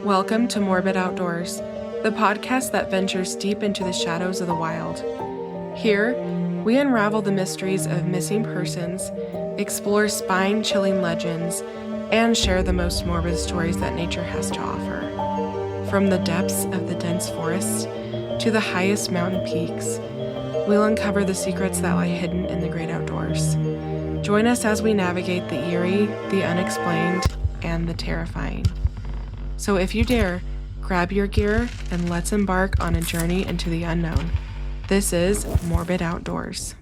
Welcome to Morbid Outdoors, the podcast that ventures deep into the shadows of the wild. Here, we unravel the mysteries of missing persons, explore spine-chilling legends, and share the most morbid stories that nature has to offer. From the depths of the dense forests to the highest mountain peaks, we'll uncover the secrets that lie hidden in the great outdoors. Join us as we navigate the eerie, the unexplained, and the terrifying. So if you dare, grab your gear and let's embark on a journey into the unknown. This is Morbid Outdoors.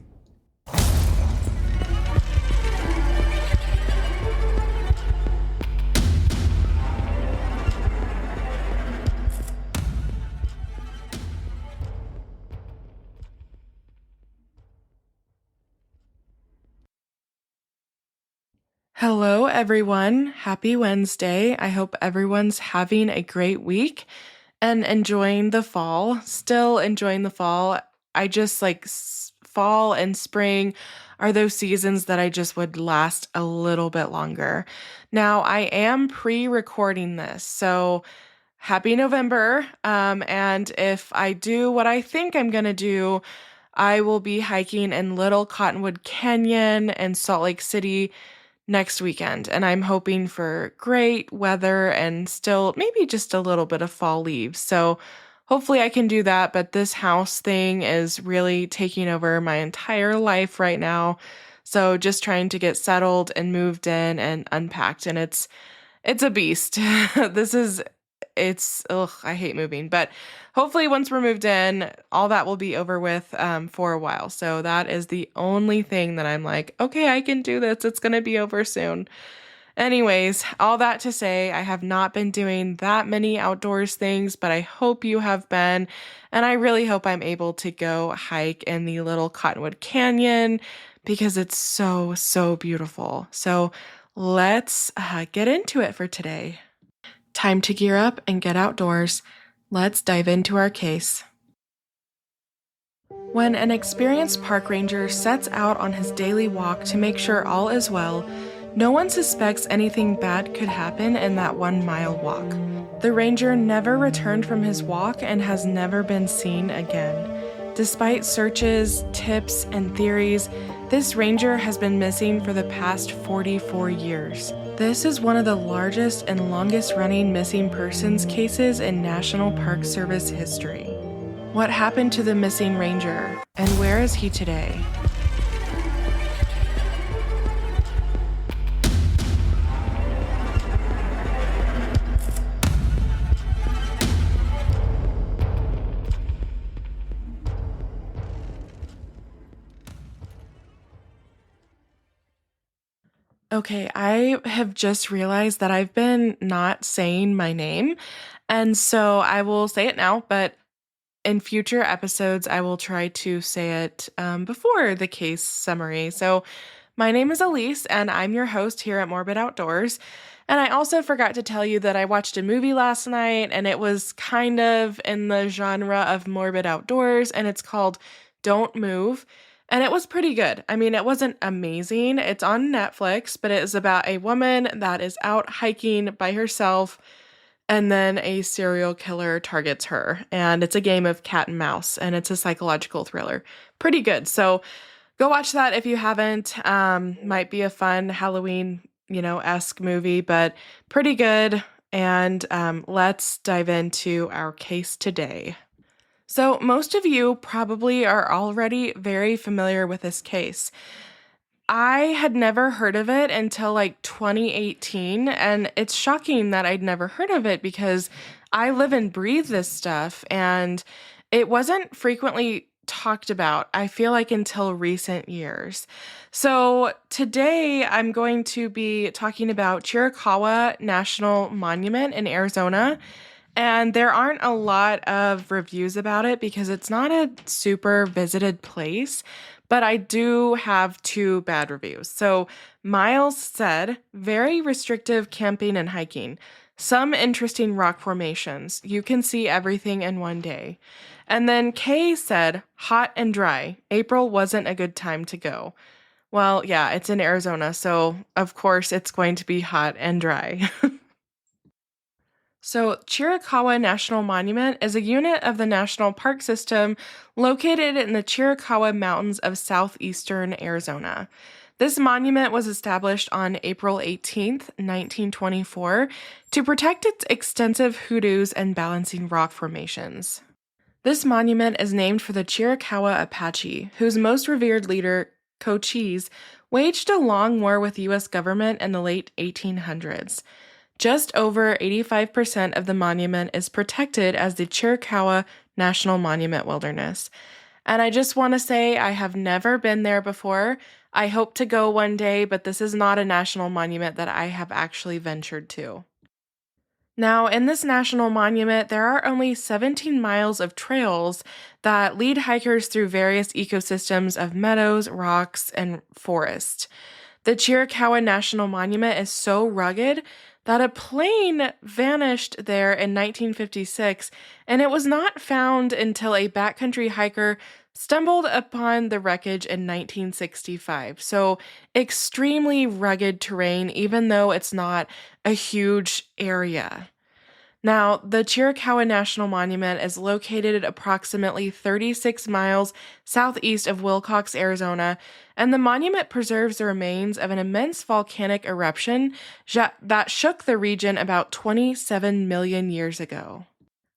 Hello, everyone. Happy Wednesday. I hope everyone's having a great week and enjoying the fall. Still enjoying the fall. I just fall and spring are those seasons that I just would last a little bit longer. Now, I am pre-recording this, so happy November. And if I do what I think I'm going to do, I will be hiking in Little Cottonwood Canyon and Salt Lake City next weekend, and I'm hoping for great weather and still maybe just a little bit of fall leaves. So hopefully I can do that, but this house thing is really taking over my entire life right now. So just trying to get settled and moved in and unpacked, and it's a beast. I hate moving, but hopefully once we're moved in, all that will be over with for a while. So that is the only thing that I'm like, okay, I can do this. It's going to be over soon. Anyways, all that to say, I have not been doing that many outdoors things, but I hope you have been. And I really hope I'm able to go hike in the Little Cottonwood Canyon because it's so, so beautiful. So let's get into it for today. Time to gear up and get outdoors. Let's dive into our case. When an experienced park ranger sets out on his daily walk to make sure all is well, no one suspects anything bad could happen in that 1 mile walk. The ranger never returned from his walk and has never been seen again. Despite searches, tips, and theories, this ranger has been missing for the past 44 years. This is one of the largest and longest running missing persons cases in National Park Service history. What happened to the missing ranger, and where is he today? Okay, I have just realized that I've been not saying my name, and so I will say it now, but in future episodes, I will try to say it before the case summary. So my name is Elise, and I'm your host here at Morbid Outdoors. And I also forgot to tell you that I watched a movie last night, and it was kind of in the genre of Morbid Outdoors, and it's called Don't Move. And it was pretty good. I mean, it wasn't amazing. It's on Netflix, but it is about a woman that is out hiking by herself, and then a serial killer targets her. And it's a game of cat and mouse, and it's a psychological thriller. Pretty good. So go watch that if you haven't. Might be a fun Halloween, esque movie, but pretty good. And let's dive into our case today. So most of you probably are already very familiar with this case. I had never heard of it until 2018, and it's shocking that I'd never heard of it because I live and breathe this stuff, and it wasn't frequently talked about, I feel like, until recent years. So today I'm going to be talking about Chiricahua National Monument in Arizona. And there aren't a lot of reviews about it because it's not a super visited place, but I do have 2 bad reviews. So Miles said, very restrictive camping and hiking. Some interesting rock formations. You can see everything in one day. And then Kay said, hot and dry. April wasn't a good time to go. Well, yeah, it's in Arizona, so of course it's going to be hot and dry. So, Chiricahua National Monument is a unit of the National Park System located in the Chiricahua Mountains of southeastern Arizona. This monument was established on April 18th, 1924, to protect its extensive hoodoos and balancing rock formations. This monument is named for the Chiricahua Apache, whose most revered leader, Cochise, waged a long war with the U.S. government in the late 1800s. Just over 85% of the monument is protected as the Chiricahua National Monument Wilderness. And I just want to say I have never been there before. I hope to go one day, but this is not a national monument that I have actually ventured to. Now, in this national monument, there are only 17 miles of trails that lead hikers through various ecosystems of meadows, rocks, and forest. The Chiricahua National Monument is so rugged that a plane vanished there in 1956, and it was not found until a backcountry hiker stumbled upon the wreckage in 1965. So, extremely rugged terrain, even though it's not a huge area. Now, the Chiricahua National Monument is located approximately 36 miles southeast of Wilcox, Arizona, and the monument preserves the remains of an immense volcanic eruption that shook the region about 27 million years ago.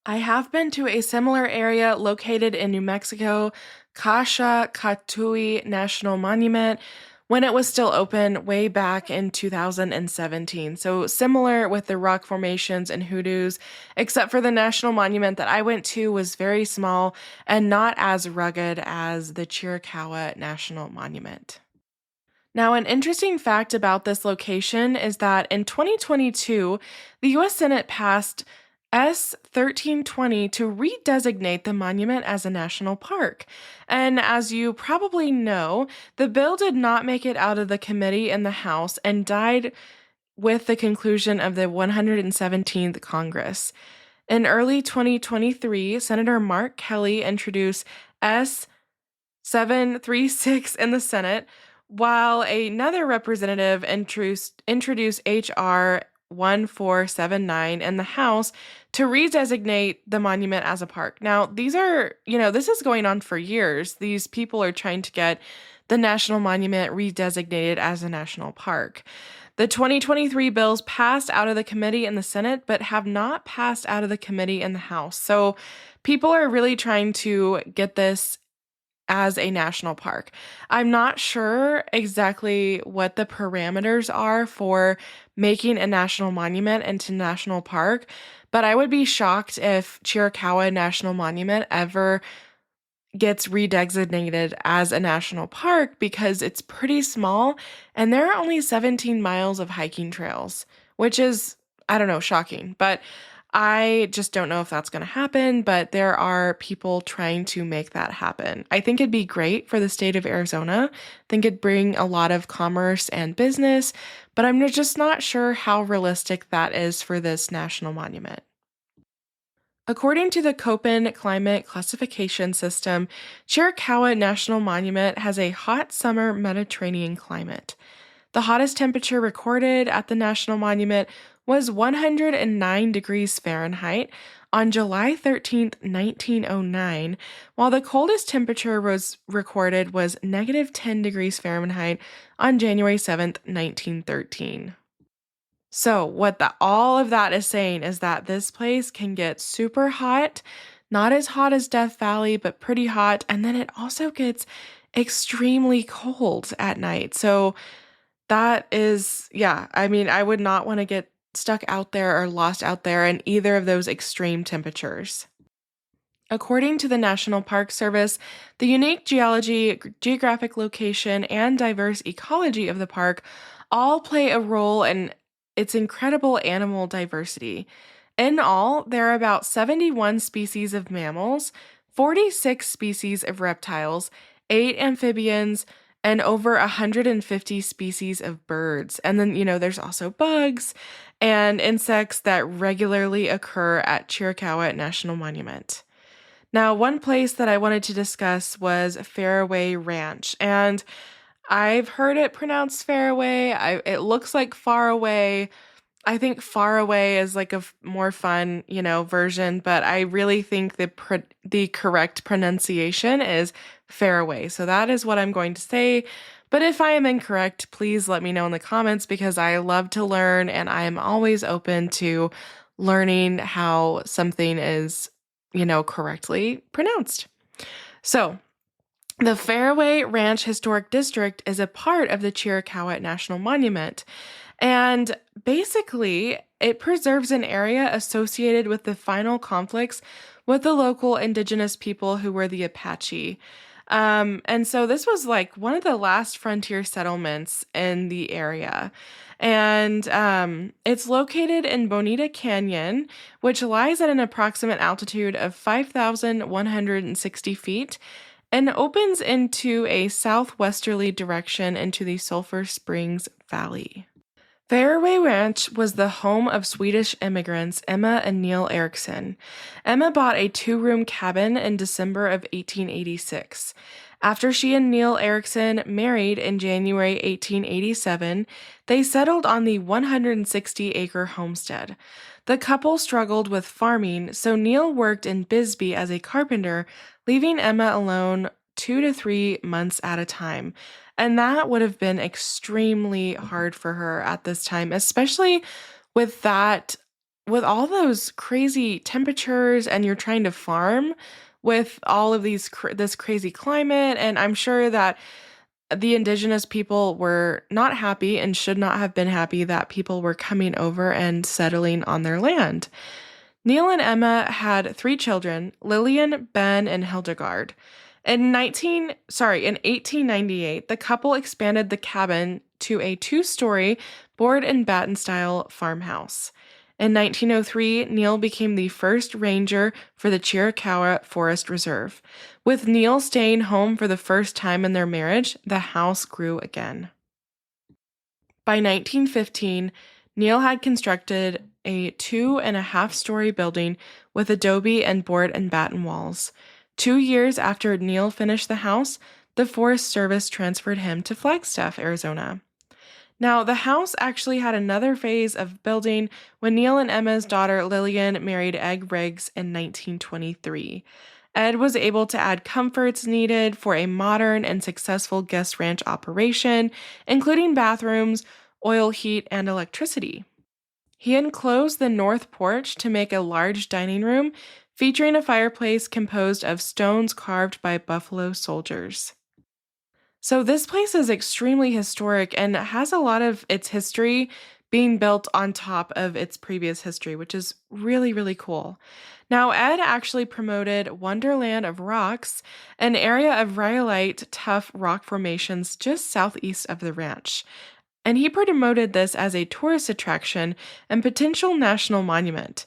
I have been to a similar area located in New Mexico, Kasha Katui National Monument, when it was still open way back in 2017. So similar with the rock formations and hoodoos, except for the national monument that I went to was very small and not as rugged as the Chiricahua National Monument. Now, an interesting fact about this location is that in 2022, the U.S. Senate passed S 1320 to redesignate the monument as a national park. And as you probably know, the bill did not make it out of the committee in the House and died with the conclusion of the 117th Congress. In early 2023, Senator Mark Kelly introduced S 736 in the Senate, while another representative introduced H.R. 1479 in the House to redesignate the monument as a park. Now, this is going on for years. These people are trying to get the national monument redesignated as a national park. The 2023 bills passed out of the committee in the Senate, but have not passed out of the committee in the House. So people are really trying to get this as a national park. I'm not sure exactly what the parameters are for making a national monument into national park, but I would be shocked if Chiricahua National Monument ever gets redesignated as a national park because it's pretty small and there are only 17 miles of hiking trails, which is, I don't know, shocking. But I just don't know if that's going to happen, but there are people trying to make that happen. I think it'd be great for the state of Arizona. I think it'd bring a lot of commerce and business, but I'm just not sure how realistic that is for this national monument. According to the Köppen Climate Classification System, Chiricahua National Monument has a hot summer Mediterranean climate. The hottest temperature recorded at the National Monument was 109 degrees Fahrenheit on July 13th, 1909, while the coldest temperature was recorded was negative 10 degrees Fahrenheit on January 7th, 1913. So, all of that is saying is that this place can get super hot, not as hot as Death Valley, but pretty hot, and then it also gets extremely cold at night. So, that is, yeah, I mean, I would not want to get stuck out there or lost out there in either of those extreme temperatures. According to the National Park Service, the unique geology, geographic location, and diverse ecology of the park all play a role in its incredible animal diversity. In all, there are about 71 species of mammals, 46 species of reptiles, 8 amphibians, and over 150 species of birds. And then, there's also bugs and insects that regularly occur at Chiricahua National Monument. Now, one place that I wanted to discuss was Fairway Ranch, and I've heard it pronounced Fairway. It looks like far away. I think far away is like a more fun, version, but I really think the correct pronunciation is faraway. So that is what I'm going to say. But if I am incorrect, please let me know in the comments because I love to learn and I am always open to learning how something is, correctly pronounced. So, the Fairway Ranch Historic District is a part of the Chiricahua National Monument. And basically, it preserves an area associated with the final conflicts with the local indigenous people who were the Apache. And so this was like one of the last frontier settlements in the area. And it's located in Bonita Canyon, which lies at an approximate altitude of 5,160 feet and opens into a southwesterly direction into the Sulphur Springs Valley. Fairway Ranch was the home of Swedish immigrants Emma and Neil Erickson. Emma bought a two-room cabin in December of 1886. After she and Neil Erickson married in January 1887, they settled on the 160-acre homestead. The couple struggled with farming, so Neil worked in Bisbee as a carpenter, leaving Emma alone 2 to 3 months at a time. And that would have been extremely hard for her at this time, especially with all those crazy temperatures and you're trying to farm with all of this crazy climate. And I'm sure that the indigenous people were not happy and should not have been happy that people were coming over and settling on their land. Neil and Emma had 3 children, Lillian, Ben, and Hildegard. In 1898, the couple expanded the cabin to a 2-story board and batten style farmhouse. In 1903, Neil became the first ranger for the Chiricahua Forest Reserve. With Neil staying home for the first time in their marriage, the house grew again. By 1915, Neil had constructed a 2.5-story building with adobe and board and batten walls. 2 years after Neil finished the house, the Forest Service transferred him to Flagstaff, Arizona. Now, the house actually had another phase of building when Neil and Emma's daughter Lillian married Ed Riggs in 1923. Ed was able to add comforts needed for a modern and successful guest ranch operation, including bathrooms, oil heat, and electricity. He enclosed the north porch to make a large dining room featuring a fireplace composed of stones carved by buffalo soldiers. So this place is extremely historic and has a lot of its history being built on top of its previous history, which is really, really cool. Now, Ed actually promoted Wonderland of Rocks, an area of rhyolite tuff rock formations just southeast of the ranch. And he promoted this as a tourist attraction and potential national monument.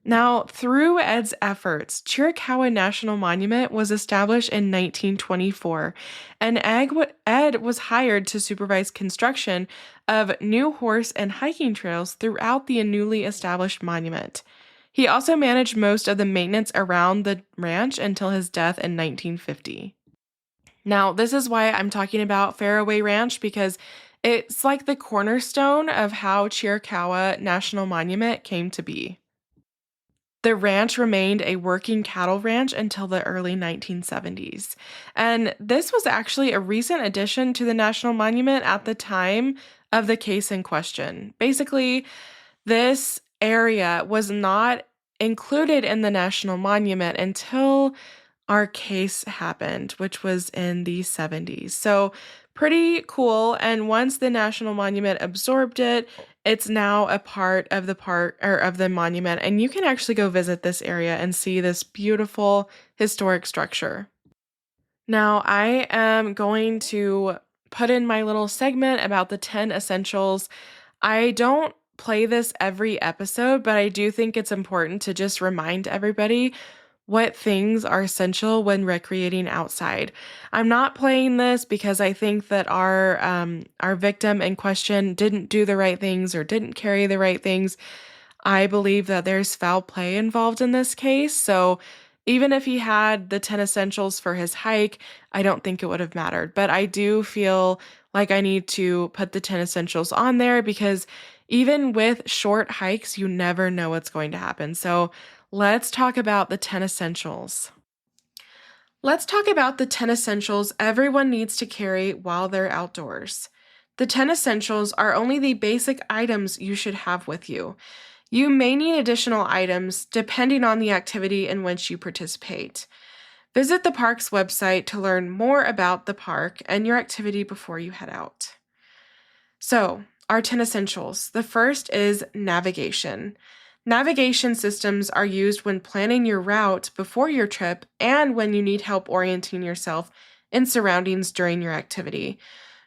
Now, through Ed's efforts, Chiricahua National Monument was established in 1924, and Ed was hired to supervise construction of new horse and hiking trails throughout the newly established monument. He also managed most of the maintenance around the ranch until his death in 1950. Now, this is why I'm talking about Fairway Ranch, because it's like the cornerstone of how Chiricahua National Monument came to be. The ranch remained a working cattle ranch until the early 1970s. And this was actually a recent addition to the National Monument at the time of the case in question. Basically, this area was not included in the National Monument until our case happened, which was in the 70s. So pretty cool. And once the National Monument absorbed it, it's now a part of the monument, and you can actually go visit this area and see this beautiful historic structure. Now, I am going to put in my little segment about the 10 essentials. I don't play this every episode, but I do think it's important to just remind everybody what things are essential when recreating outside. I'm not playing this because I think that our victim in question didn't do the right things or didn't carry the right things. I believe that there's foul play involved in this case, so even if he had the 10 essentials for his hike, I don't think it would have mattered. But I do feel like I need to put the 10 essentials on there because Even with short hikes, you never know what's going to happen. So let's talk about the 10 essentials. Let's talk about the 10 essentials everyone needs to carry while they're outdoors. The 10 essentials are only the basic items you should have with you. You may need additional items depending on the activity in which you participate. Visit the park's website to learn more about the park and your activity before you head out. So, our 10 essentials. The first is navigation. Navigation systems are used when planning your route before your trip and when you need help orienting yourself in surroundings during your activity.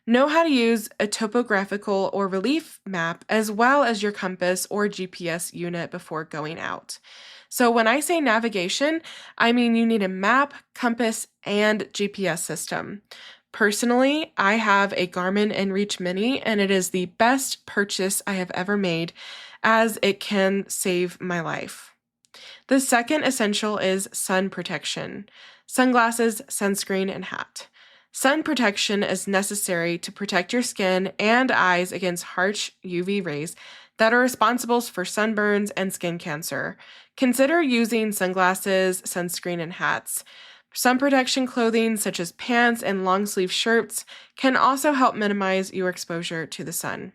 Know how to use a topographical or relief map as well as your compass or GPS unit before going out. So, when I say navigation, I mean you need a map, compass, and GPS system. Personally, I have a Garmin InReach Mini, and it is the best purchase I have ever made as it can save my life. The second essential is sun protection: sunglasses, sunscreen, and hat. Sun protection is necessary to protect your skin and eyes against harsh UV rays that are responsible for sunburns and skin cancer. Consider using sunglasses, sunscreen, and hats. Sun protection clothing, such as pants and long sleeve shirts, can also help minimize your exposure to the sun.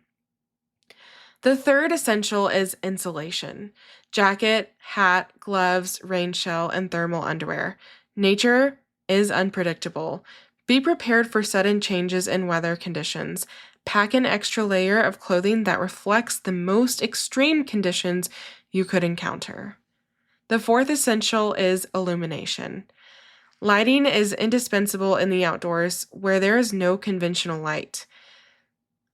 The third essential is insulation: jacket, hat, gloves, rain shell, and thermal underwear. Nature is unpredictable. Be prepared for sudden changes in weather conditions. Pack an extra layer of clothing that reflects the most extreme conditions you could encounter. The fourth essential is illumination. Lighting is indispensable in the outdoors where there is no conventional light.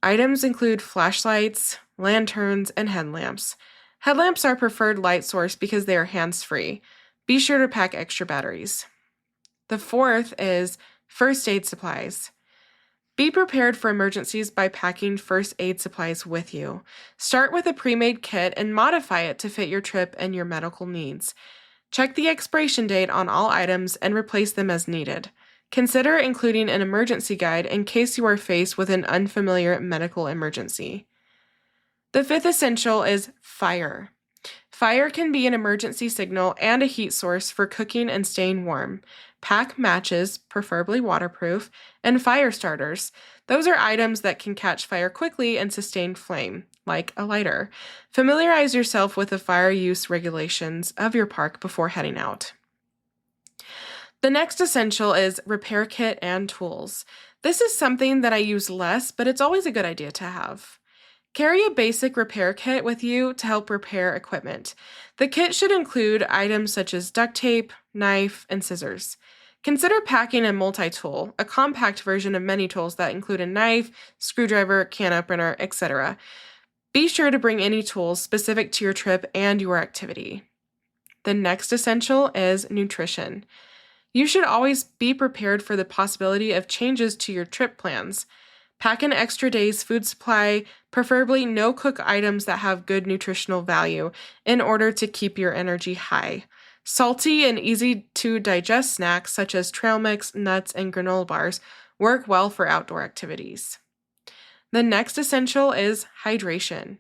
Items include flashlights, lanterns, and headlamps. Headlamps are preferred light source because they are hands-free. Be sure to pack extra batteries. The fourth is first aid supplies. Be prepared for emergencies by packing first aid supplies with you. Start with a pre-made kit and modify it to fit your trip and your medical needs. Check the expiration date on all items and replace them as needed. Consider including an emergency guide in case you are faced with an unfamiliar medical emergency. The fifth essential is fire. Fire can be an emergency signal and a heat source for cooking and staying warm. Pack matches, preferably waterproof, and fire starters. Those are items that can catch fire quickly and sustain flame, like a lighter. Familiarize yourself with the fire use regulations of your park before heading out. The next essential is repair kit and tools. This is something that I use less, but it's always a good idea to have. Carry a basic repair kit with you to help repair equipment. The kit should include items such as duct tape, knife, and scissors. Consider packing a multi-tool, a compact version of many tools that include a knife, screwdriver, can opener, etc. Be sure to bring any tools specific to your trip and your activity. The next essential is nutrition. You should always be prepared for the possibility of changes to your trip plans. Pack an extra day's food supply, preferably no-cook items that have good nutritional value, in order to keep your energy high. Salty and easy-to-digest snacks such as trail mix, nuts, and granola bars work well for outdoor activities. The next essential is hydration.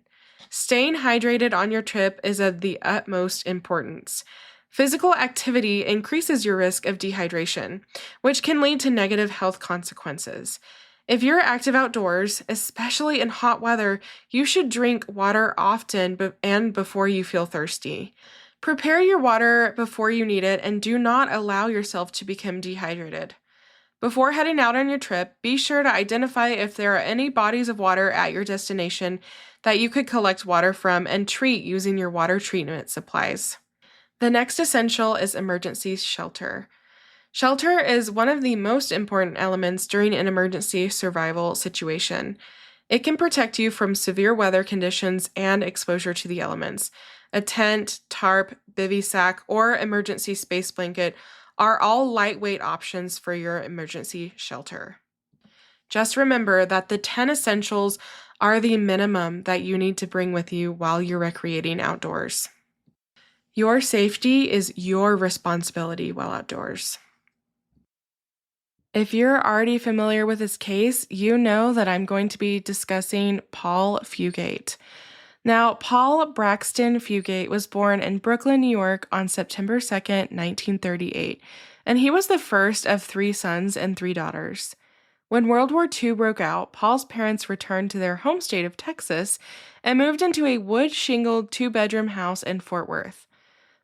Staying hydrated on your trip is of the utmost importance. Physical activity increases your risk of dehydration, which can lead to negative health consequences. If you're active outdoors, especially in hot weather, you should drink water often and before you feel thirsty. Prepare your water before you need it and do not allow yourself to become dehydrated. Before heading out on your trip, be sure to identify if there are any bodies of water at your destination that you could collect water from and treat using your water treatment supplies. The next essential is emergency shelter. Shelter is one of the most important elements during an emergency survival situation. It can protect you from severe weather conditions and exposure to the elements. A tent, tarp, bivy sack, or emergency space blanket are all lightweight options for your emergency shelter. Just remember that the 10 essentials are the minimum that you need to bring with you while you're recreating outdoors. Your safety is your responsibility while outdoors. If you're already familiar with this case, you know that I'm going to be discussing Paul Fugate. Now, Paul Braxton Fugate was born in Brooklyn, New York on September 2nd, 1938, and he was the first of three sons and three daughters. When World War II broke out, Paul's parents returned to their home state of Texas and moved into a wood shingled 2-bedroom house in Fort Worth.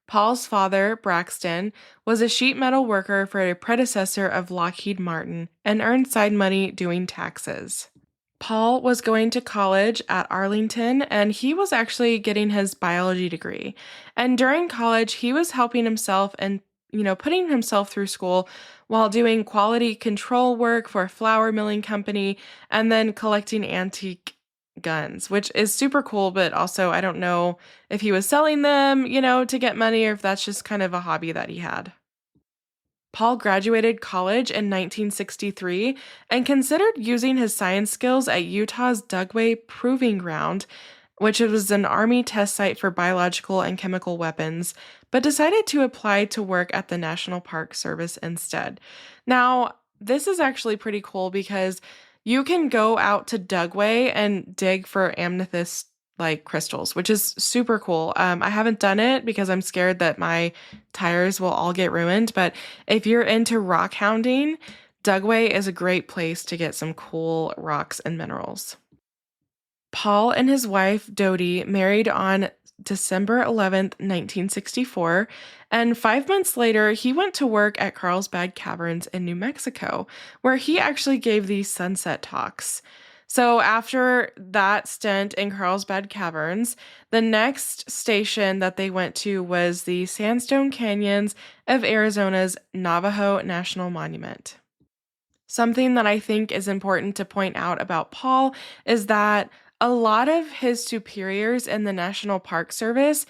Paul's father, Braxton, was a sheet metal worker for a predecessor of Lockheed Martin and earned side money doing taxes. Paul was going to college at Arlington and he was actually getting his biology degree. And during college, he was helping himself and, putting himself through school while doing quality control work for a flour milling company and then collecting antique guns, which is super cool, but also I don't know if he was selling them, to get money or if that's just kind of a hobby that he had. Paul graduated college in 1963 and considered using his science skills at Utah's Dugway Proving Ground, which was an Army test site for biological and chemical weapons, but decided to apply to work at the National Park Service instead. Now, this is actually pretty cool because you can go out to Dugway and dig for amethyst like crystals, which is super cool. I haven't done it because I'm scared that my tires will all get ruined. But if you're into rock hounding, Dugway is a great place to get some cool rocks and minerals. Paul and his wife, Dodie, married on December 11th, 1964, and 5 months later, he went to work at Carlsbad Caverns in New Mexico, where he actually gave these sunset talks. So after that stint in Carlsbad Caverns, the next station that they went to was the Sandstone Canyons of Arizona's Navajo National Monument. Something that I think is important to point out about Paul is that a lot of his superiors in the National Park Service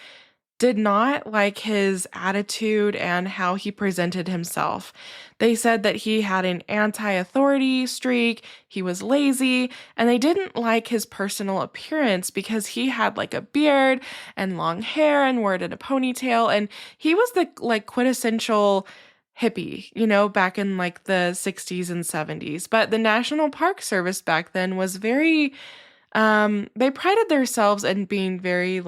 did not like his attitude and how he presented himself. They said that he had an anti-authority streak, he was lazy, and they didn't like his personal appearance because he had like a beard and long hair and wore it in a ponytail, and he was the quintessential hippie, back in like the 60s and 70s. But the National Park Service back then was very they prided themselves in being very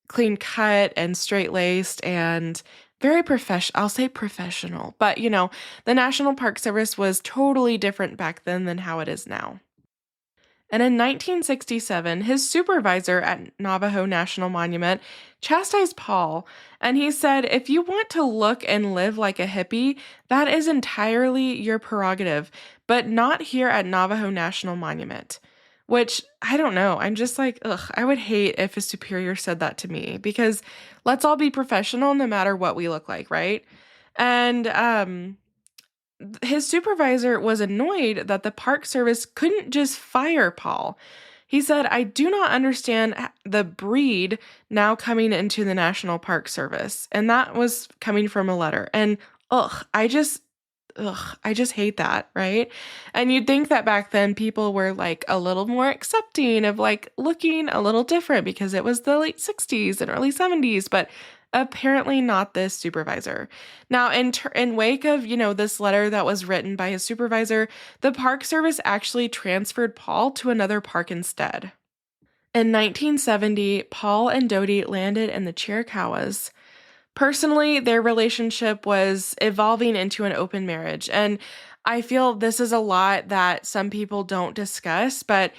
clean cut and straight laced and very professional. I'll say professional, but the National Park Service was totally different back then than how it is now. And in 1967, his supervisor at Navajo National Monument chastised Paul, and he said, "If you want to look and live like a hippie, that is entirely your prerogative, but not here at Navajo National Monument." Which, I don't know, I'm just like, ugh, I would hate if a superior said that to me, because let's all be professional no matter what we look like, right? And his supervisor was annoyed that the Park Service couldn't just fire Paul. He said, "I do not understand the breed now coming into the National Park Service." And that was coming from a letter. And I just hate that, right? And you'd think that back then people were a little more accepting of looking a little different because it was the late 60s and early 70s, but apparently not this supervisor. Now, in wake of, this letter that was written by his supervisor, the Park Service actually transferred Paul to another park instead. In 1970, Paul and Dodie landed in the Chiricahuas. Personally, their relationship was evolving into an open marriage, and I feel this is a lot that some people don't discuss, but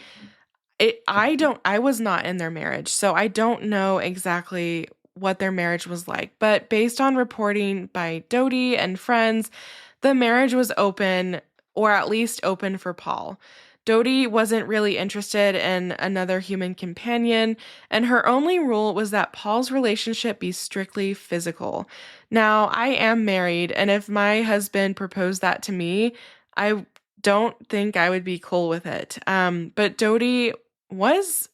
I was not in their marriage, so I don't know exactly what their marriage was like, but based on reporting by Dodie and friends, the marriage was open, or at least open for Paul. Dodie wasn't really interested in another human companion, and her only rule was that Paul's relationship be strictly physical. Now, I am married, and if my husband proposed that to me, I don't think I would be cool with it. But Dodie was,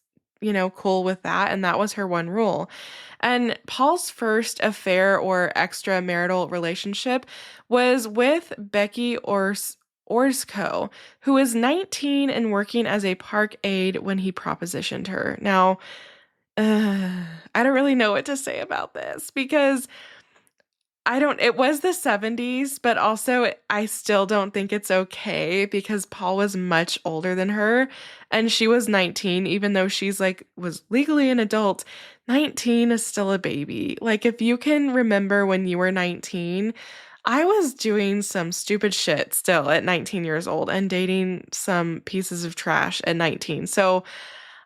cool with that, and that was her one rule. And Paul's first affair or extramarital relationship was with Becky Orsco, who was 19 and working as a park aide when he propositioned her. Now, I don't really know what to say about this because it was the 70s, but also I still don't think it's okay because Paul was much older than her and she was 19, even though she's like was legally an adult. 19 is still a baby. Like if you can remember when you were 19, I was doing some stupid shit still at 19 years old and dating some pieces of trash at 19. So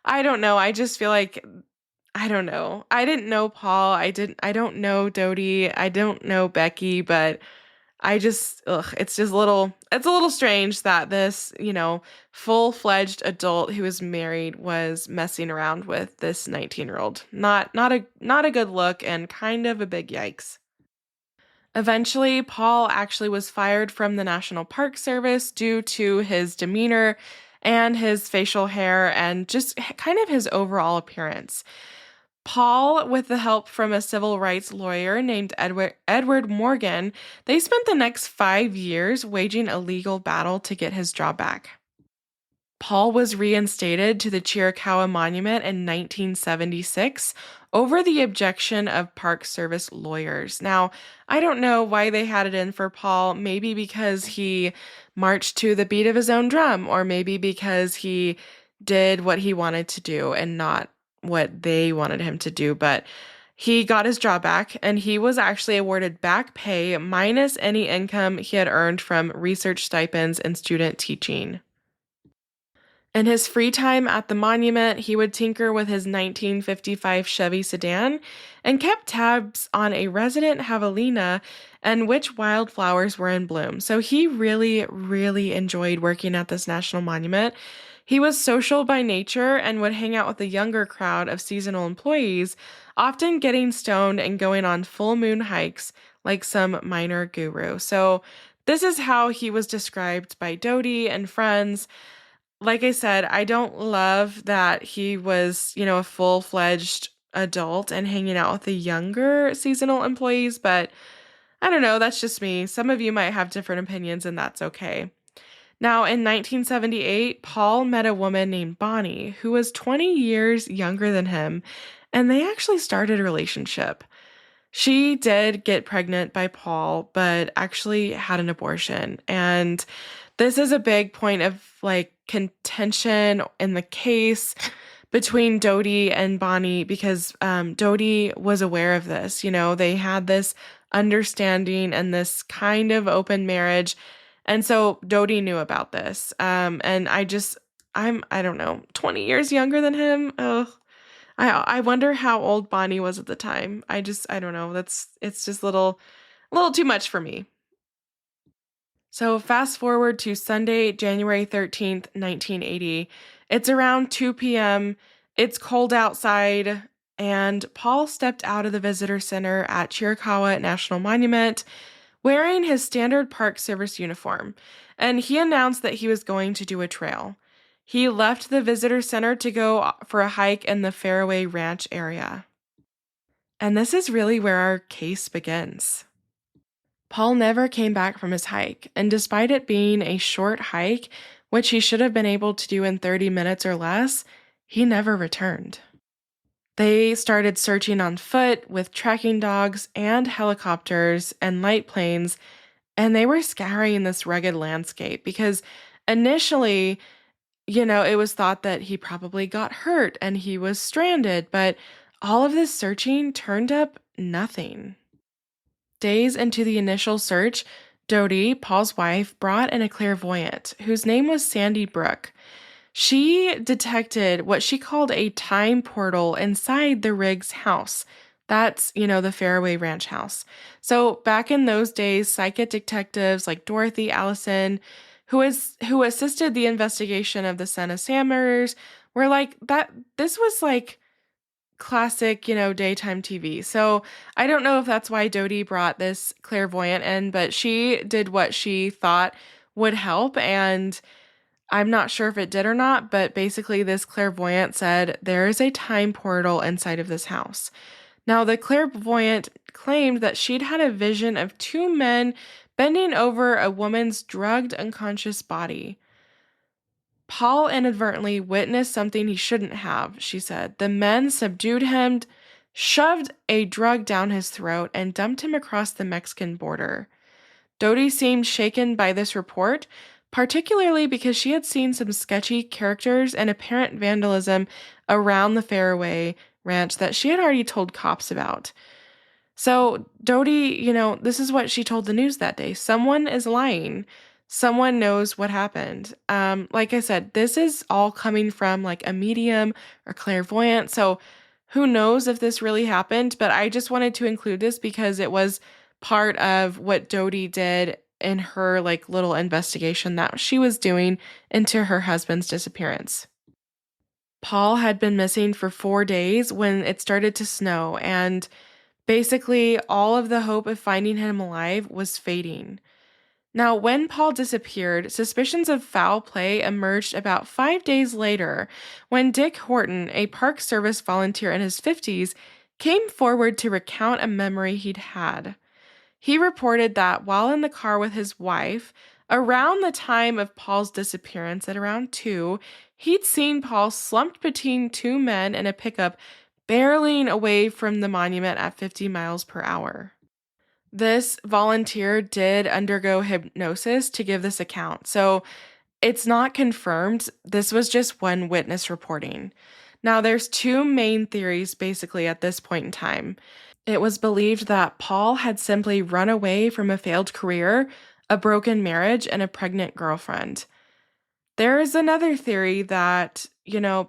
I don't know. I just feel like I don't know. I didn't know Paul. I don't know Dodie. I don't know Becky, but it's just it's a little strange that this, full-fledged adult who is married was messing around with this 19-year-old. Not a good look and kind of a big yikes. Eventually, Paul actually was fired from the National Park Service due to his demeanor and his facial hair and just kind of his overall appearance. Paul, with the help from a civil rights lawyer named Edward Morgan, they spent the next 5 years waging a legal battle to get his job back. Paul was reinstated to the Chiricahua Monument in 1976 over the objection of Park Service lawyers. Now, I don't know why they had it in for Paul, maybe because he marched to the beat of his own drum, or maybe because he did what he wanted to do and not what they wanted him to do. But he got his job back and he was actually awarded back pay minus any income he had earned from research stipends and student teaching. In his free time at the monument, he would tinker with his 1955 Chevy sedan and kept tabs on a resident javelina and which wildflowers were in bloom. So he really, really enjoyed working at this national monument. He was social by nature and would hang out with a younger crowd of seasonal employees, often getting stoned and going on full moon hikes like some minor guru. So this is how he was described by Dodie and friends. Like I said, I don't love that he was, a full-fledged adult and hanging out with the younger seasonal employees, but I don't know, that's just me. Some of you might have different opinions, and that's okay. Now, in 1978, Paul met a woman named Bonnie who was 20 years younger than him, and they actually started a relationship. She did get pregnant by Paul, but actually had an abortion. And this is a big point of like contention in the case between Dodie and Bonnie because Dodie was aware of this. They had this understanding and this kind of open marriage. And so Dodie knew about this. And I don't know, 20 years younger than him. Oh, I wonder how old Bonnie was at the time. I don't know. It's just a little too much for me. So fast forward to Sunday, January 13th, 1980. It's around 2 p.m. It's cold outside, and Paul stepped out of the visitor center at Chiricahua National Monument wearing his standard Park Service uniform, and he announced that he was going to do a trail. He left the visitor center to go for a hike in the Fairway Ranch area. And this is really where our case begins. Paul never came back from his hike, and despite it being a short hike, which he should have been able to do in 30 minutes or less, he never returned. They started searching on foot with tracking dogs and helicopters and light planes, and they were scouring this rugged landscape because initially, it was thought that he probably got hurt and he was stranded, but all of this searching turned up nothing. Days into the initial search, Dodie, Paul's wife, brought in a clairvoyant whose name was Sandy Brooke. She detected what she called a time portal inside the Riggs house. That's, the Fairway Ranch house. So back in those days, psychic detectives like Dorothy Allison, who assisted the investigation of the Son of Sam murders, were like that. This was like classic, daytime TV. So I don't know if that's why Dodie brought this clairvoyant in, but she did what she thought would help. And I'm not sure if it did or not, but basically this clairvoyant said there is a time portal inside of this house. Now, the clairvoyant claimed that she'd had a vision of two men bending over a woman's drugged, unconscious body. Paul inadvertently witnessed something he shouldn't have, she said. The men subdued him, shoved a drug down his throat, and dumped him across the Mexican border. Dodie seemed shaken by this report, particularly because she had seen some sketchy characters and apparent vandalism around the Fairway Ranch that she had already told cops about. So, Dodie, this is what she told the news that day. Someone is lying. Someone knows what happened. Like I said, this is all coming from like a medium or clairvoyant. So, who knows if this really happened? But I just wanted to include this because it was part of what Dodie did in her like little investigation that she was doing into her husband's disappearance. Paul had been missing for 4 days when it started to snow, and basically all of the hope of finding him alive was fading. Now, when Paul disappeared, suspicions of foul play emerged about 5 days later when Dick Horton, a Park Service volunteer in his 50s, came forward to recount a memory he'd had. He reported that while in the car with his wife, around the time of Paul's disappearance at around 2, he'd seen Paul slumped between two men in a pickup barreling away from the monument at 50 miles per hour. This volunteer did undergo hypnosis to give this account, so it's not confirmed. This was just one witness reporting. Now, there's two main theories basically at this point in time. It was believed that Paul had simply run away from a failed career, a broken marriage, and a pregnant girlfriend. There is another theory that,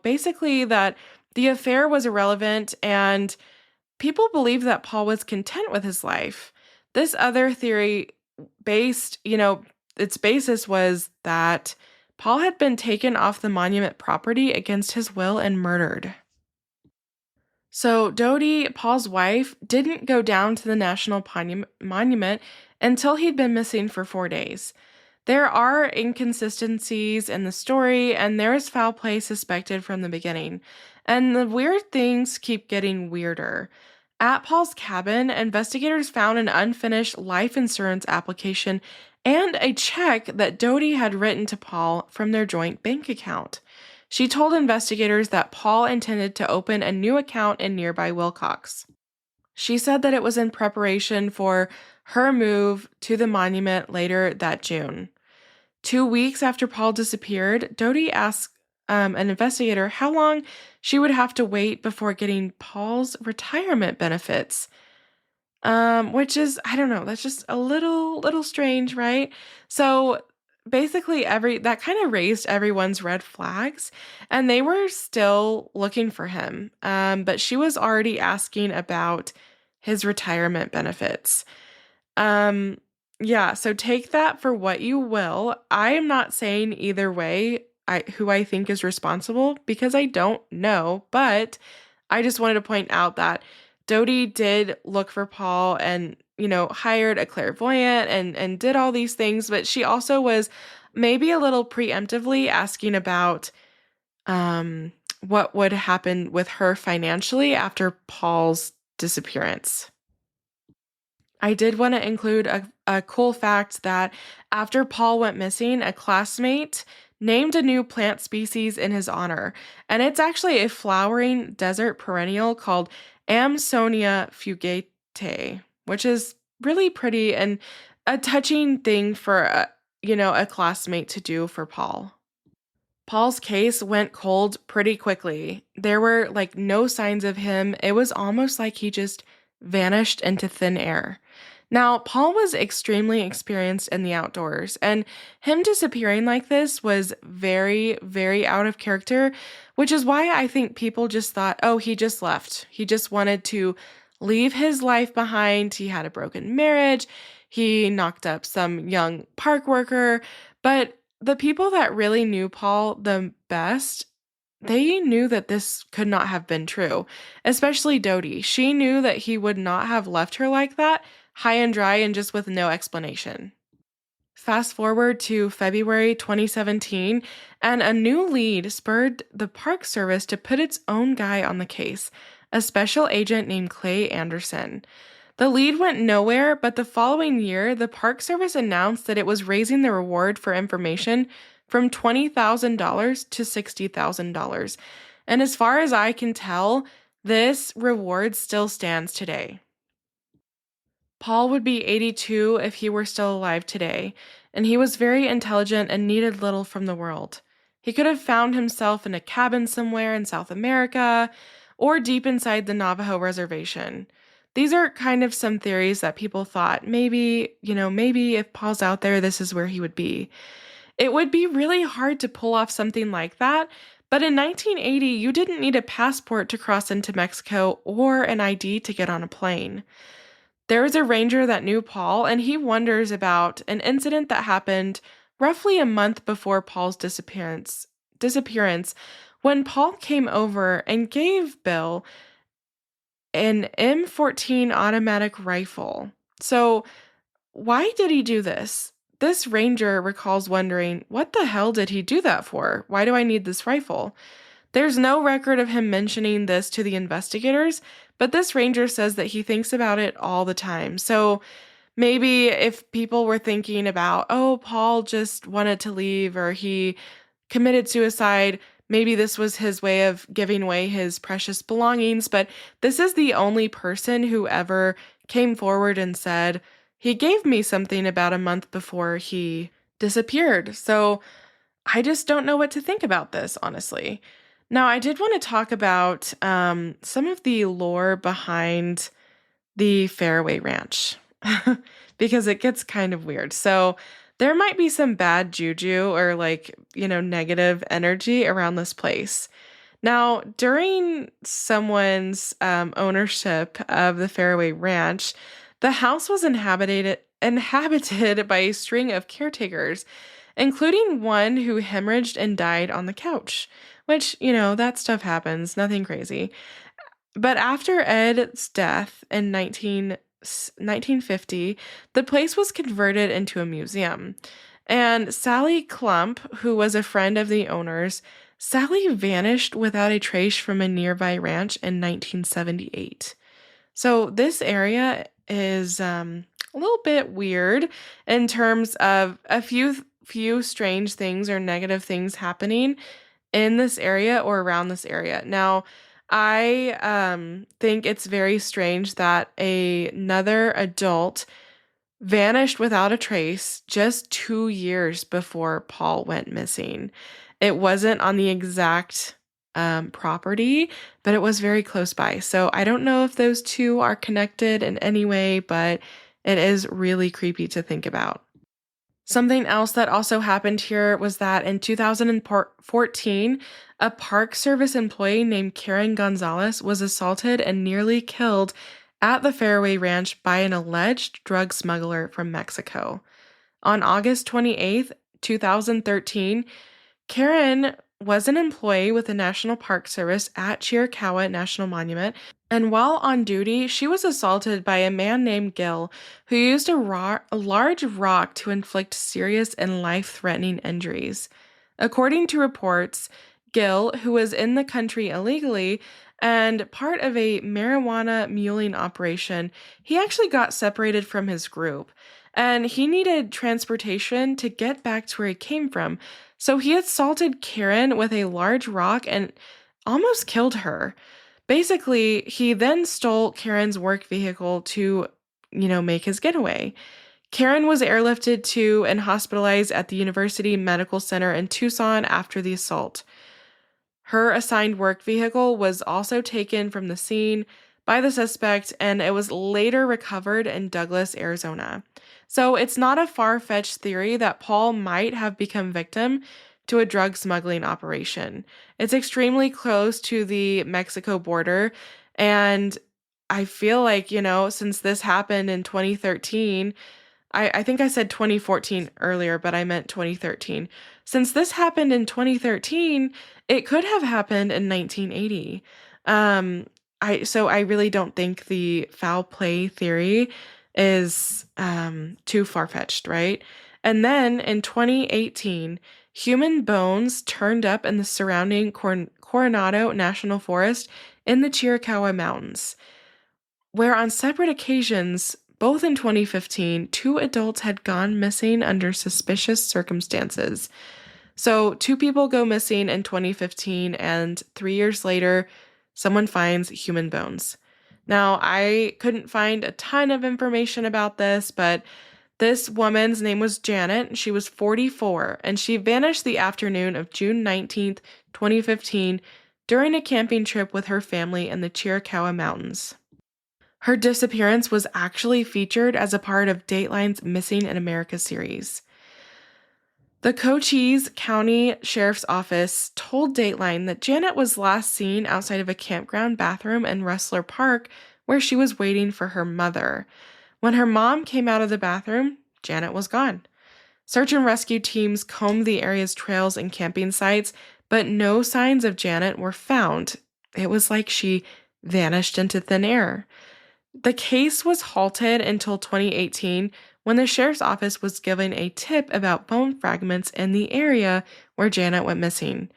basically that the affair was irrelevant and people believe that Paul was content with his life. This other theory its basis was that Paul had been taken off the monument property against his will and murdered. So Dodie, Paul's wife, didn't go down to the National Monument until he'd been missing for 4 days. There are inconsistencies in the story, and there is foul play suspected from the beginning. And the weird things keep getting weirder. At Paul's cabin, investigators found an unfinished life insurance application and a check that Dodie had written to Paul from their joint bank account. She told investigators that Paul intended to open a new account in nearby Wilcox. She said that it was in preparation for her move to the monument later that June. 2 weeks after Paul disappeared, Dodie asked an investigator how long she would have to wait before getting Paul's retirement benefits. Which is, I don't know, that's just a little strange, right? So basically that kind of raised everyone's red flags, and they were still looking for him. But she was already asking about his retirement benefits. Yeah, so take that for what you will. I am not saying either way who I think is responsible because I don't know, but I just wanted to point out that Dodie did look for Paul and, hired a clairvoyant and did all these things, but she also was maybe a little preemptively asking about what would happen with her financially after Paul's disappearance. I did want to include a cool fact that after Paul went missing, a classmate named a new plant species in his honor, and it's actually a flowering desert perennial called Amsonia fugate, which is really pretty and a touching thing for a classmate to do for Paul. Paul's case went cold pretty quickly. There were no signs of him. It was almost like he just vanished into thin air. Now, Paul was extremely experienced in the outdoors, and him disappearing like this was very, very out of character, which is why I think people just thought, oh, he just left. He just wanted to leave his life behind. He had a broken marriage. He knocked up some young park worker. But the people that really knew Paul the best, they knew that this could not have been true, especially Dodie. She knew that he would not have left her like that, high and dry and just with no explanation. Fast forward to February 2017, and a new lead spurred the Park Service to put its own guy on the case, a special agent named Clay Anderson. The lead went nowhere, but the following year, the Park Service announced that it was raising the reward for information from $20,000 to $60,000. And as far as I can tell, This reward still stands today. Paul would be 82 if he were still alive today, and he was very intelligent and needed little from the world. He could have found himself in a cabin somewhere in South America or deep inside the Navajo reservation. These are kind of some theories that people thought maybe if Paul's out there, this is where he would be. It would be really hard to pull off something like that, but in 1980, you didn't need a passport to cross into Mexico or an ID to get on a plane. There is a ranger that knew Paul, and he wonders about an incident that happened roughly a month before Paul's disappearance when Paul came over and gave Bill an M14 automatic rifle. So, why did he do this? This ranger recalls wondering, what the hell did he do that for? Why do I need this rifle? There's no record of him mentioning this to the investigators, but this ranger says that he thinks about it all the time. So maybe if people were thinking about, oh, Paul just wanted to leave or he committed suicide, maybe this was his way of giving away his precious belongings. But this is the only person who ever came forward and said, he gave me something about a month before he disappeared. So I just don't know what to think about this, honestly. Now, I did want to talk about some of the lore behind the Fairway Ranch because it gets kind of weird. So there might be some bad juju or negative energy around this place. Now, during someone's ownership of the Fairway Ranch, the house was inhabited by a string of caretakers, including one who hemorrhaged and died on the couch, which, that stuff happens, nothing crazy. But after Ed's death in 1950, the place was converted into a museum. And Sally Clump, who was a friend of the owners, Sally vanished without a trace from a nearby ranch in 1978. So this area is a little bit weird in terms of a few strange things or negative things happening in this area or around this area. Now, I think it's very strange that another adult vanished without a trace just 2 years before Paul went missing. It wasn't on the exact property, but it was very close by. So I don't know if those two are connected in any way, but it is really creepy to think about. Something else that also happened here was that in 2014, a Park Service employee named Karen Gonzalez was assaulted and nearly killed at the Fairway Ranch by an alleged drug smuggler from Mexico. On August 28th, 2013, Karen was an employee with the National Park Service at Chiricahua National Monument, and while on duty, she was assaulted by a man named Gil, who used a large rock to inflict serious and life-threatening injuries. According to reports, Gil, who was in the country illegally and part of a marijuana muling operation, he actually got separated from his group, and he needed transportation to get back to where he came from. So he assaulted Karen with a large rock and almost killed her. Basically, he then stole Karen's work vehicle to, make his getaway. Karen was airlifted to and hospitalized at the University Medical Center in Tucson after the assault. Her assigned work vehicle was also taken from the scene by the suspect, and it was later recovered in Douglas, Arizona. So it's not a far-fetched theory that Paul might have become victim to a drug smuggling operation. It's extremely close to the Mexico border, and I feel like, since this happened in 2013, I think I said 2014 earlier, but I meant 2013. Since this happened in 2013, it could have happened in 1980. So I really don't think the foul play theory is too far-fetched, right? And then in 2018, human bones turned up in the surrounding Coronado National Forest in the Chiricahua Mountains, where on separate occasions, both in 2015, 2 adults had gone missing under suspicious circumstances. So 2 people go missing in 2015, and 3 years later, someone finds human bones. Now, I couldn't find a ton of information about this, but this woman's name was Janet. She was 44, and she vanished the afternoon of June 19th, 2015, during a camping trip with her family in the Chiricahua Mountains. Her disappearance was actually featured as a part of Dateline's Missing in America series. The Cochise County Sheriff's Office told Dateline that Janet was last seen outside of a campground bathroom in Rustler Park where she was waiting for her mother. When her mom came out of the bathroom, Janet was gone. Search and rescue teams combed the area's trails and camping sites, but no signs of Janet were found. It was like she vanished into thin air. The case was halted until 2018 when the sheriff's office was given a tip about bone fragments in the area where Janet went missing.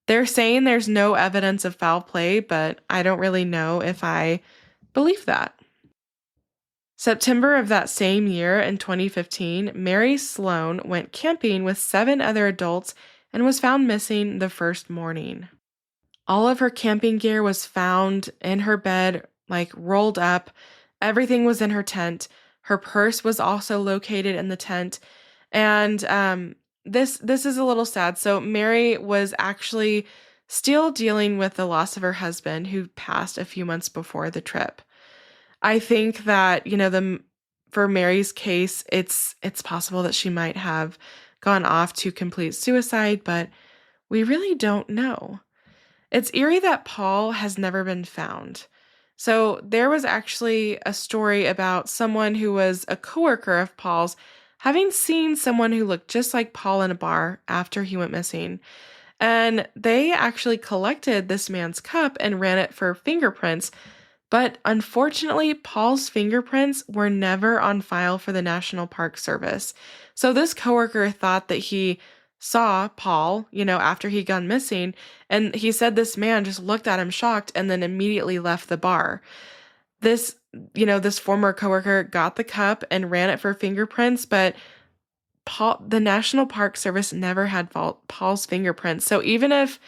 They're saying there's no evidence of foul play, but I don't really know if I believe that. September of that same year in 2015, Mary Sloan went camping with 7 other adults and was found missing the first morning. All of her camping gear was found in her bed, rolled up. Everything was in her tent. Her purse was also located in the tent. And this is a little sad. So Mary was actually still dealing with the loss of her husband, who passed a few months before the trip. I think that, for Mary's case, it's possible that she might have gone off to complete suicide, but we really don't know. It's eerie that Paul has never been found. So there was actually a story about someone who was a coworker of Paul's having seen someone who looked just like Paul in a bar after he went missing. And they actually collected this man's cup and ran it for fingerprints. But unfortunately, Paul's fingerprints were never on file for the National Park Service. So this coworker thought that he saw Paul, after he gone missing, and he said this man just looked at him shocked and then immediately left the bar. This former coworker got the cup and ran it for fingerprints, but the National Park Service never had Paul's fingerprints. So even if,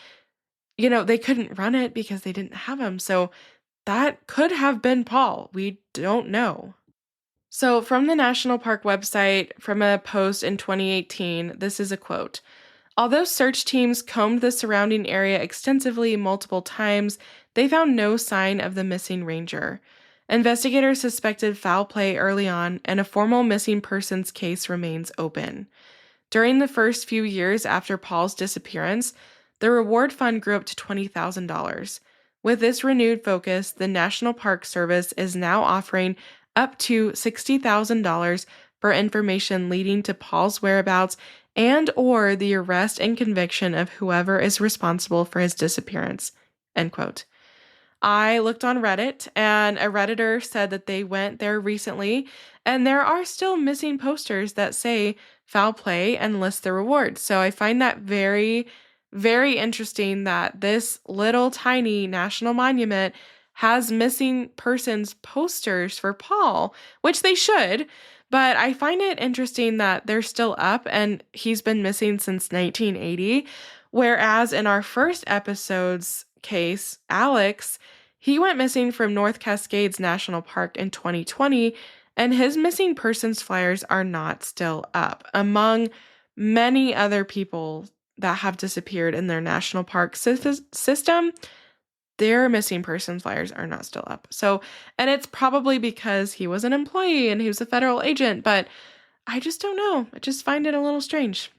they couldn't run it because they didn't have him. So that could have been Paul. We don't know. So from the National Park website, from a post in 2018, this is a quote. Although search teams combed the surrounding area extensively multiple times, they found no sign of the missing ranger. Investigators suspected foul play early on, and a formal missing persons case remains open. During the first few years after Paul's disappearance, the reward fund grew up to $20,000. With this renewed focus, the National Park Service is now offering up to $60,000 for information leading to Paul's whereabouts and or the arrest and conviction of whoever is responsible for his disappearance. End quote. I looked on Reddit, and a Redditor said that they went there recently, and there are still missing posters that say foul play and list the rewards. So I find that very, very interesting that this little tiny national monument has missing persons posters for Paul, which they should, but I find it interesting that they're still up and he's been missing since 1980, whereas in our first episode's case, Alex, he went missing from North Cascades National Park in 2020, and his missing persons flyers are not still up, among many other people that have disappeared in their national park system. Their missing persons flyers are not still up. So, and it's probably because he was an employee and he was a federal agent, but I just don't know. I just find it a little strange.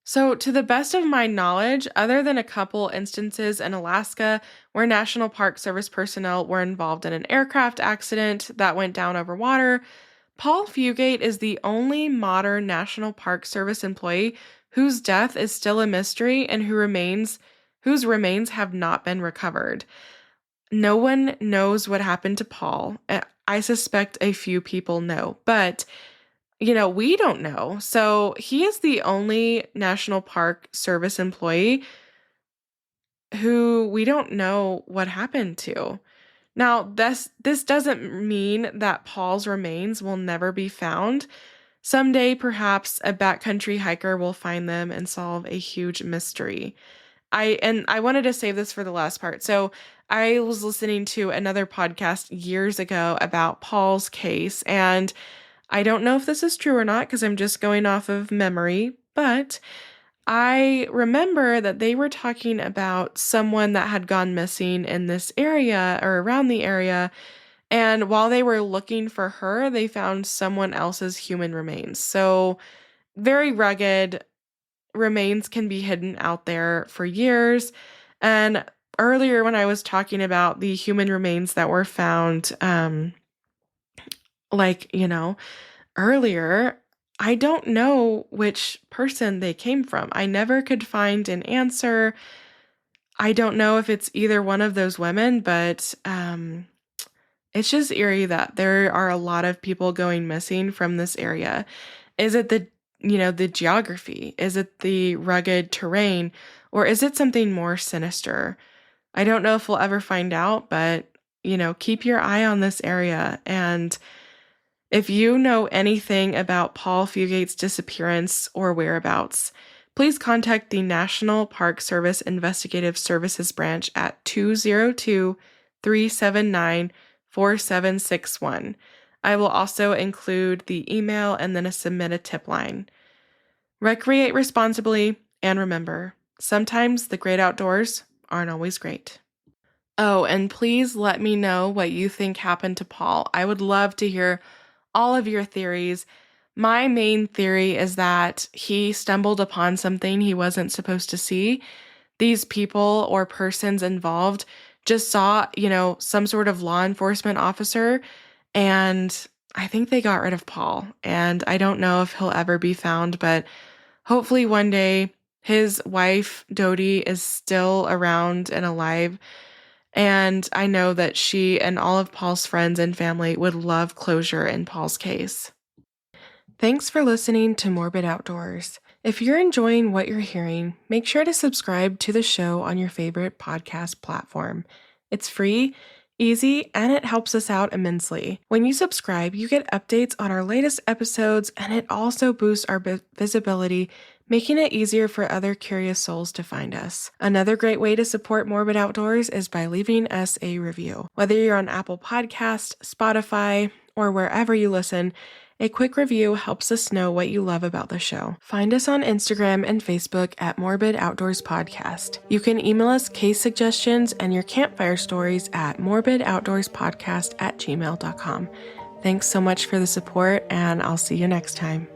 So, to the best of my knowledge, other than a couple instances in Alaska where National Park Service personnel were involved in an aircraft accident that went down over water, Paul Fugate is the only modern National Park Service employee whose death is still a mystery and whose remains have not been recovered. No one knows what happened to Paul. I suspect a few people know, but we don't know. So he is the only National Park Service employee who we don't know what happened to. Now, this doesn't mean that Paul's remains will never be found. Someday, perhaps a backcountry hiker will find them and solve a huge mystery. I wanted to save this for the last part. So I was listening to another podcast years ago about Paul's case, and I don't know if this is true or not because I'm just going off of memory, but I remember that they were talking about someone that had gone missing in this area or around the area. And while they were looking for her, they found someone else's human remains. So, very rugged remains can be hidden out there for years. And earlier, when I was talking about the human remains that were found, like, earlier, I don't know which person they came from. I never could find an answer. I don't know if it's either one of those women, but it's just eerie that there are a lot of people going missing from this area. Is it the geography? Is it the rugged terrain? Or is it something more sinister? I don't know if we'll ever find out, but, keep your eye on this area. And if you know anything about Paul Fugate's disappearance or whereabouts, please contact the National Park Service Investigative Services Branch at 202-379-4761. I will also include the email and then a submit a tip line. Recreate responsibly, and remember, sometimes the great outdoors aren't always great. Oh, and please let me know what you think happened to Paul. I would love to hear all of your theories. My main theory is that he stumbled upon something he wasn't supposed to see. These people or persons involved just saw, some sort of law enforcement officer, and I think they got rid of Paul. And I don't know if he'll ever be found, but hopefully one day his wife, Dodie, is still around and alive. And I know that she and all of Paul's friends and family would love closure in Paul's case. Thanks for listening to Morbid Outdoors. If you're enjoying what you're hearing, make sure to subscribe to the show on your favorite podcast platform. It's free, easy, and it helps us out immensely. When you subscribe, you get updates on our latest episodes, and it also boosts our visibility, making it easier for other curious souls to find us. Another great way to support Morbid Outdoors is by leaving us a review. Whether you're on Apple Podcasts, Spotify, or wherever you listen, a quick review helps us know what you love about the show. Find us on Instagram and Facebook at Morbid Outdoors Podcast. You can email us case suggestions and your campfire stories at morbidoutdoorspodcast@gmail.com. Thanks so much for the support, and I'll see you next time.